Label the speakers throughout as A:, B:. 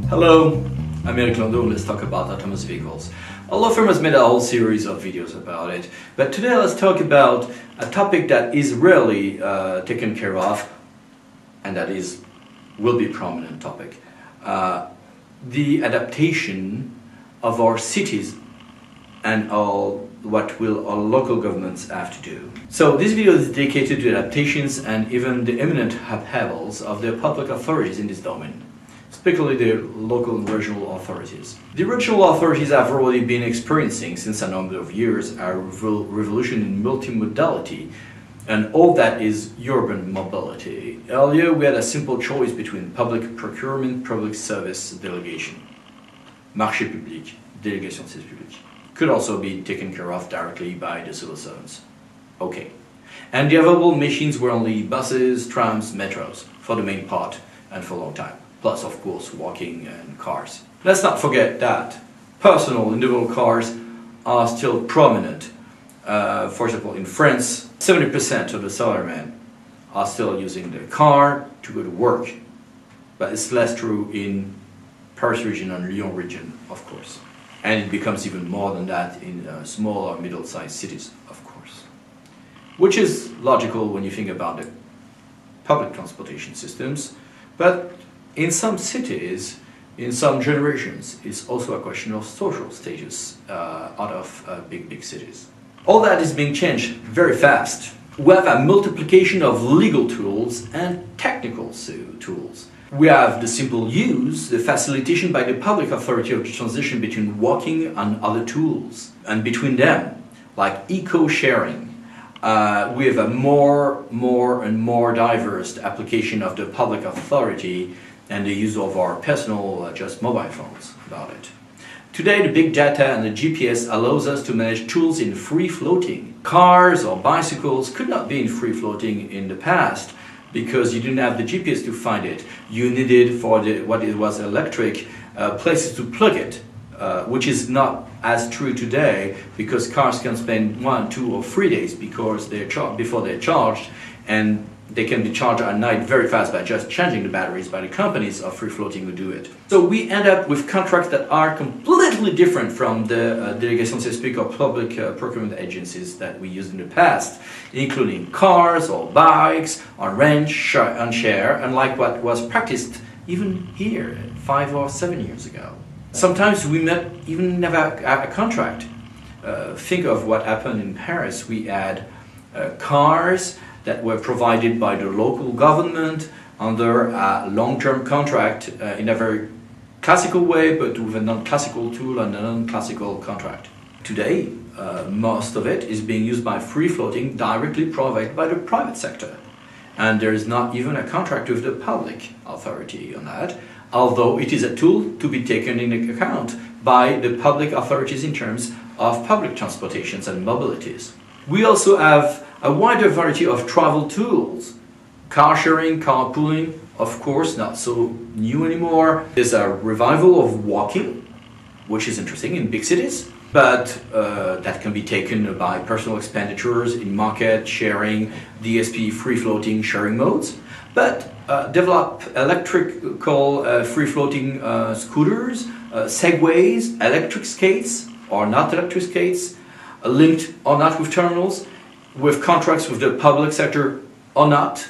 A: Hello, I'm Eric Landau. Let's talk about autonomous vehicles. A law firm has made a whole series of videos about it, but today let's talk about a topic that is rarely taken care of, and that will be a prominent topic. The adaptation of our cities and what will our local governments have to do. So this video is dedicated to adaptations and even the eminent upheavals of the public authorities in this domain, particularly the local and regional authorities. The regional authorities have already been experiencing since a number of years a revolution in multimodality, and all that is urban mobility. Earlier we had a simple choice between public procurement, public service delegation. Marché public, délégation de service public. Could also be taken care of directly by the civil servants. Okay. And the available machines were only buses, trams, metros, for the main part, and for a long time. Plus, of course, walking and cars. Let's not forget that personal individual cars are still prominent. For example, in France, 70% of the salarymen are still using their car to go to work. But it's less true in Paris region and Lyon region, of course. And it becomes even more than that in small or middle-sized cities, of course. Which is logical when you think about the public transportation systems, but in some cities, in some generations, it's also a question of social status out of big cities. All that is being changed very fast. We have a multiplication of legal tools and technical tools. We have the simple use, the facilitation by the public authority of the transition between walking and other tools, and between them, like eco-sharing. We have a more and more diverse application of the public authority and the use of our personal, just mobile phones about it. Today, the big data and the GPS allows us to manage tools in free-floating. Cars or bicycles could not be in free-floating in the past, because you didn't have the GPS to find it. You needed, for what it was electric, places to plug it, which is not as true today, because cars can spend 1, 2, or 3 days before they're charged, and they can be charged at night very fast by just changing the batteries by the companies of free-floating who do it. So we end up with contracts that are completely different from the délégation de service public or public procurement agencies that we used in the past, including cars or bikes on rent, on share, unlike what was practiced even here 5 or 7 years ago. Sometimes we might even never have a contract. Think of what happened in Paris. We had cars that were provided by the local government under a long-term contract in a very classical way, but with a non-classical tool and a non-classical contract. Today, most of it is being used by free-floating, directly provided by the private sector. And there is not even a contract with the public authority on that, although it is a tool to be taken into account by the public authorities in terms of public transportations and mobilities. We also have a wider variety of travel tools. Car sharing, carpooling, of course, not so new anymore. There's a revival of walking, which is interesting in big cities, but that can be taken by personal expenditures in market sharing, DSP free-floating sharing modes. But develop electrical free-floating scooters, segways, electric skates or not electric skates, linked or not with terminals, with contracts with the public sector or not.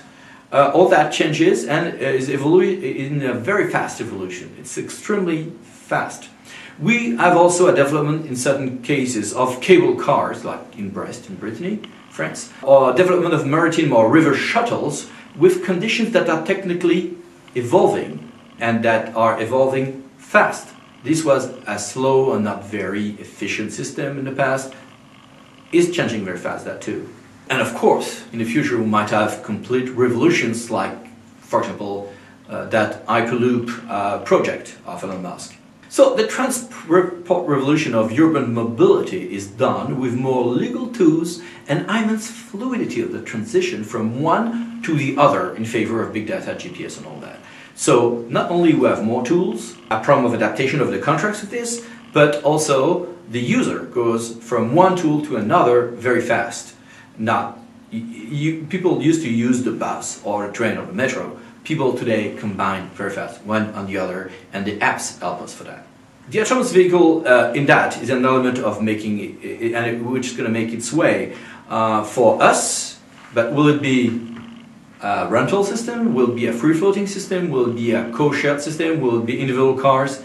A: All that changes and is in a very fast evolution. It's extremely fast. We have also a development in certain cases of cable cars, like in Brest, in Brittany, France, or development of maritime or river shuttles with conditions that are technically evolving and that are evolving fast. This was a slow and not very efficient system in the past. Is changing very fast, that too. And of course, in the future we might have complete revolutions like, for example, that Hyperloop project of Elon Musk. So the transport revolution of urban mobility is done with more legal tools and immense fluidity of the transition from one to the other in favor of big data, GPS and all that. So not only we have more tools, a problem of adaptation of the contracts with this, but also the user goes from one tool to another very fast. People used to use the bus or the train or the metro people today combine very fast, one on the other, and the apps help us for that. The autonomous vehicle in that is an element of making it, which is going to make its way for us, but will it be a rental system? Will it be a free-floating system? Will it be a co-shared system? Will it be individual cars?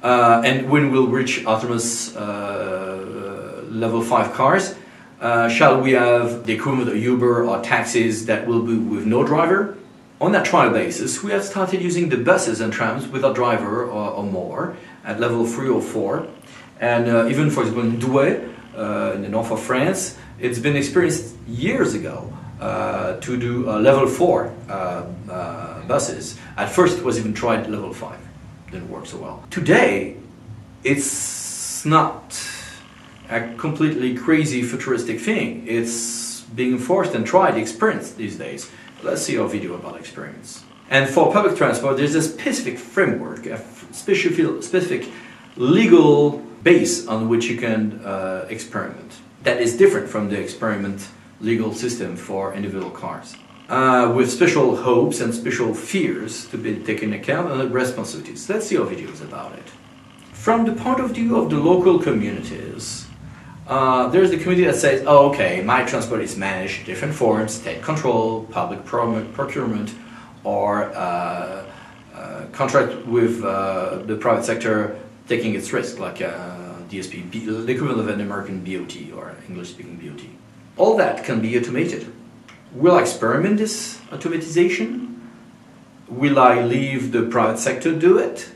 A: And when we'll reach autonomous level 5 cars, shall we have the equivalent of Uber or taxis that will be with no driver? On that trial basis, we have started using the buses and trams with a driver or more at level 3 or 4. And even, for example, in Douai, in the north of France, it's been experienced years ago to do level 4 buses. At first, it was even tried at level 5. Didn't work so well. Today, it's not a completely crazy futuristic thing. It's being forced and tried, experienced these days. Let's see our video about experiments. And for public transport, there's a specific framework, a specific legal base on which you can experiment. That is different from the experiment legal system for individual cars. With special hopes and special fears to be taken into account and responsibilities. Let's see our videos about it. From the point of view of the local communities, there's the community that says, oh, okay, my transport is managed in different forms, state control, public procurement, or contract with the private sector taking its risk, like DSP, the equivalent of an American BOT or English-speaking BOT. All that can be automated. Will I experiment this automatization? Will I leave the private sector do it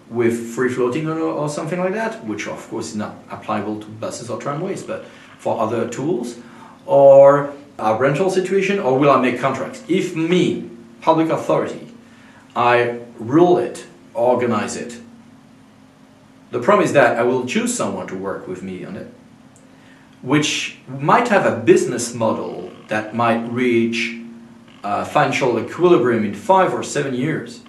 A: with free-floating or something like that, which of course is not applicable to buses or tramways, but for other tools? Or a rental situation, or will I make contracts? If me, public authority, I rule it, organize it, the problem is that I will choose someone to work with me on it, which might have a business model that might reach financial equilibrium in 5 or 7 years.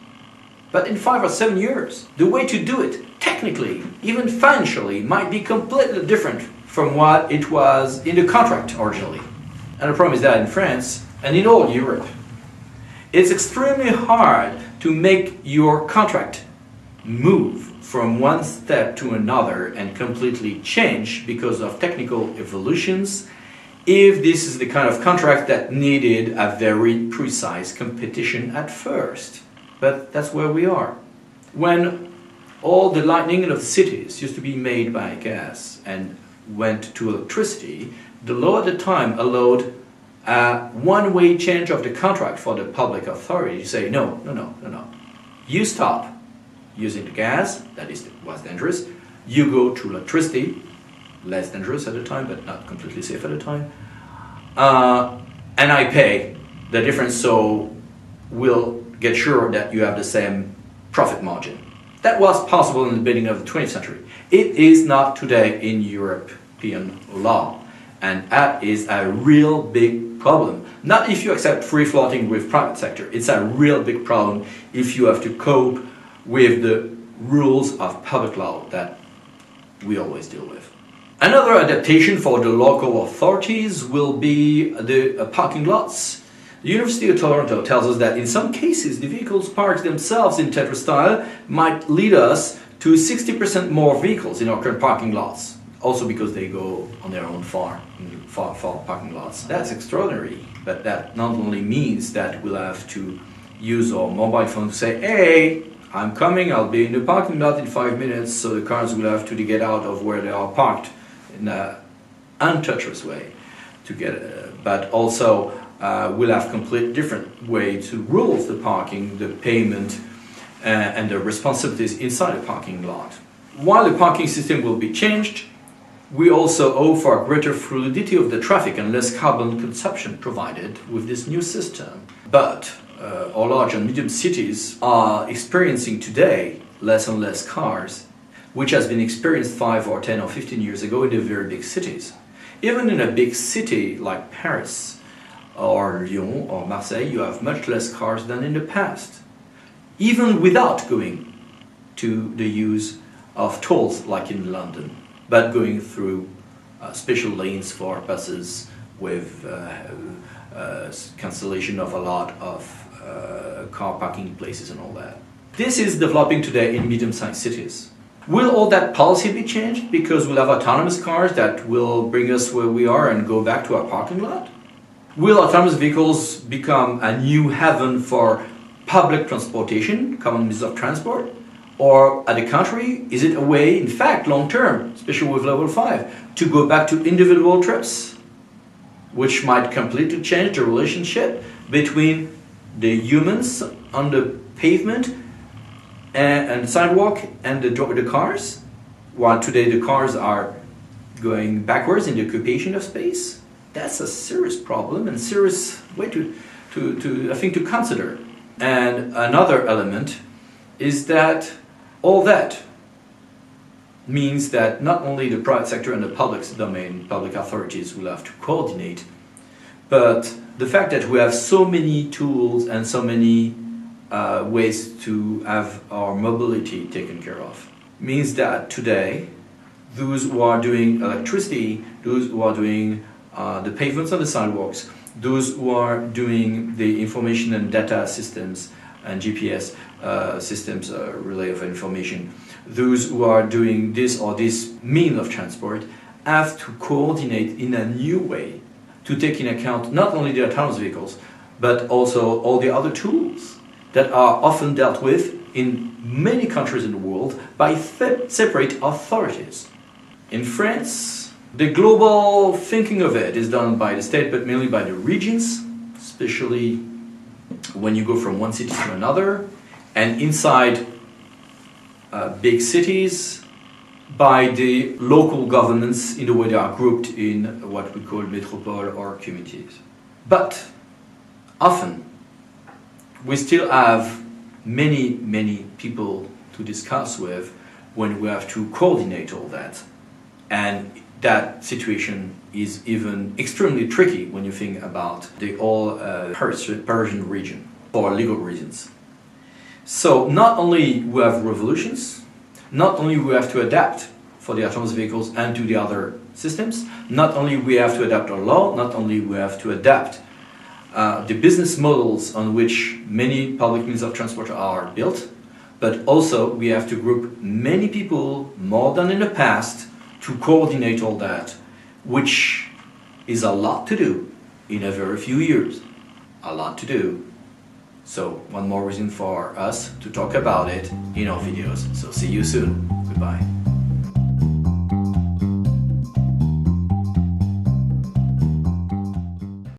A: But in 5 or 7 years, the way to do it, technically, even financially, might be completely different from what it was in the contract originally. And the problem is that in France, and in all Europe, it's extremely hard to make your contract move from one step to another and completely change because of technical evolutions, if this is the kind of contract that needed a very precise competition at first. But that's where we are. When all the lighting of the cities used to be made by gas and went to electricity, the law at the time allowed a one-way change of the contract for the public authority to say, no. You stop using the gas, that was dangerous. You go to electricity, less dangerous at the time, but not completely safe at the time. And I pay the difference, so we'll get sure that you have the same profit margin. That was possible in the beginning of the 20th century. It is not today in European law. And that is a real big problem. Not if you accept free floating with private sector. It's a real big problem if you have to cope with the rules of public law that we always deal with. Another adaptation for the local authorities will be the parking lots. The University of Toronto tells us that in some cases the vehicles parked themselves in Tetris style might lead us to 60% more vehicles in our current parking lots. Also because they go on their own far parking lots. That's extraordinary, but that not only means that we'll have to use our mobile phone to say, hey, I'm coming, I'll be in the parking lot in 5 minutes, so the cars will have to get out of where they are parked in an untouchless way to get it. But also we'll have complete different way to rules the parking, the payment, and the responsibilities inside the parking lot. While the parking system will be changed, we also owe for a greater fluidity of the traffic and less carbon consumption provided with this new system. But our large and medium cities are experiencing today less and less cars, which has been experienced 5 or 10 or 15 years ago in the very big cities. Even in a big city like Paris or Lyon or Marseille, you have much less cars than in the past, even without going to the use of tolls like in London, but going through special lanes for buses with cancellation of a lot of car parking places and all that. This is developing today in medium-sized cities. Will all that policy be changed because we'll have autonomous cars that will bring us where we are and go back to our parking lot? Will autonomous vehicles become a new heaven for public transportation, common means of transport? Or, at the contrary, is it a way, in fact, long-term, especially with level 5, to go back to individual trips, which might completely change the relationship between the humans on the pavement and the sidewalk and the cars? While today the cars are going backwards in the occupation of space? That's a serious problem and serious way to I think, to consider. And another element is that all that means that not only the private sector and the public domain, public authorities will have to coordinate, but the fact that we have so many tools and so many ways to have our mobility taken care of means that today those who are doing electricity, those who are doing the pavements on the sidewalks, those who are doing the information and data systems and GPS systems, relay of information, those who are doing this or this mean of transport have to coordinate in a new way to take into account not only the autonomous vehicles but also all the other tools that are often dealt with in many countries in the world by separate authorities. In France, the global thinking of it is done by the state, but mainly by the regions, especially when you go from one city to another, and inside big cities, by the local governments in the way they are grouped in what we call métropole or communities. But often, we still have many people to discuss with when we have to coordinate all that. And that situation is even extremely tricky when you think about the whole Persian region for legal reasons. So not only we have revolutions, not only we have to adapt for the autonomous vehicles and to the other systems, not only we have to adapt our law, not only we have to adapt the business models on which many public means of transport are built, but also we have to group many people more than in the past to coordinate all that, which is a lot to do in a very few years. A lot to do. So one more reason for us to talk about it in our videos. So see you soon. Goodbye.